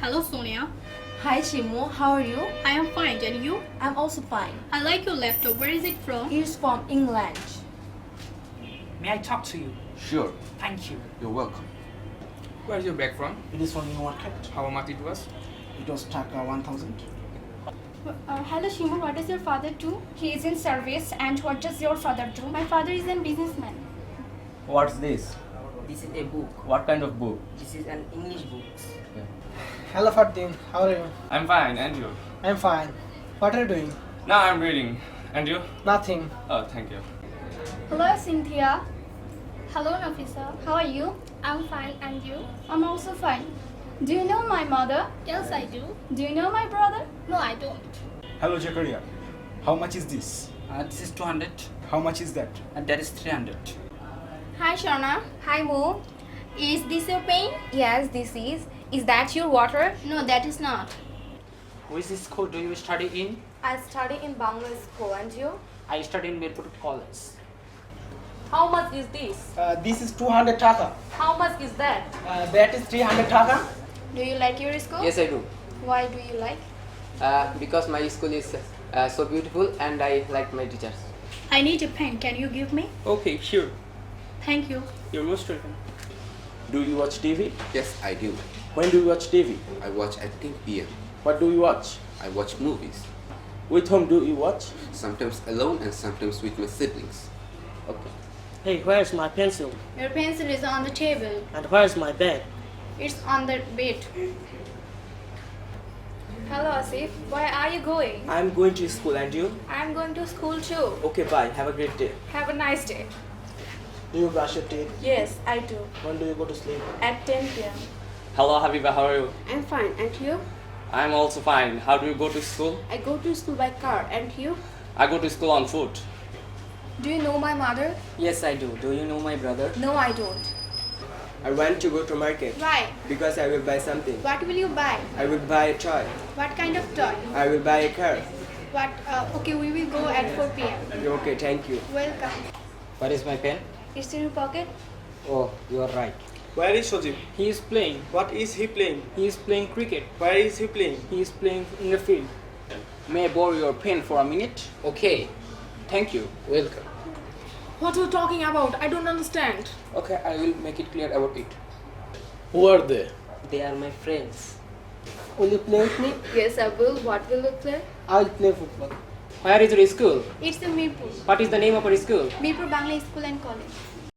Hello Sonia. Hi Shimu, how are you? I am fine, and you? I'm also fine. I like your laptop. Where is it from? It's from England. May I talk to you? Sure, Thank you. you're welcome. Where is your bag from? It is from new market. How much it was? It was Taka 1000. Hello Shimu, what does your father do? He is in service. And what does your father do? My father is a businessman. What's this? This is a book. What kind of book? This is an English book. Hello Fardin, how are you? I'm fine, and you? I'm fine. What are you doing? Now I'm reading. And you? Nothing. Oh, thank you. Hello Cynthia. Hello Nafisa. How are you? I'm fine, and you? I'm also fine. Do you know my mother? Yes, I do. Do you know my brother? No, I don't. Hello Jakaria. How much is this? This is 200 How much is that? and that is 300. Hi Shona. Hi Mo. Is this your pen? Yes, this is. Is that your water? No, that is not. Which school do you study in? I study in Bangla school and you? I study in Mirpur College. How much is this? This is 200 Taka. How much is that? That is 300 Taka. Do you like your school? Yes, I do. Why do you like? Because my school is so beautiful and I like my teachers. I need a pen. Can you give me? Okay, sure. Thank you. You're most welcome. Do you watch TV? Yes, I do. When do you watch TV? I watch at 10 p.m. What do you watch? I watch movies, With whom do you watch? sometimes alone and sometimes with my siblings. Okay. Hey, where's my pencil? Your pencil is on the table. And where's my bag? It's on the bed. Hello Asif. Where are you going? I'm going to school, and you? I'm going to school too. Okay, bye. Have a great day. Have a nice day. Do you brush your teeth? Yes, I do. When do you go to sleep? At 10 p.m. Hello, Habiba. How are you? I'm fine, and you? I'm also fine. How do you go to school? I go to school by car, and you? I go to school on foot. Do you know my mother? Yes, I do. Do you know my brother? No, I don't. I want to go to market Why? because I will buy something. What will you buy? I will buy a toy. What kind of toy? I will buy a car. What? Okay, we will go at 4 p.m. Okay, thank you. Welcome. Where is my pen? It's in your pocket. Oh, you are right. Where is Sojib? He is playing. What is he playing? He is playing cricket. Where is he playing? He is playing in the field. May I borrow your pen for a minute? Okay, Thank you. welcome. What are you talking about? I don't understand. Okay, I will make it clear about it. Who are they? They are my friends. Will you play with me? Yes, I will. What will you play? I'll play football. Where is your school? It's in Mirpur. What is the name of your school? Mirpur Bangla School and College.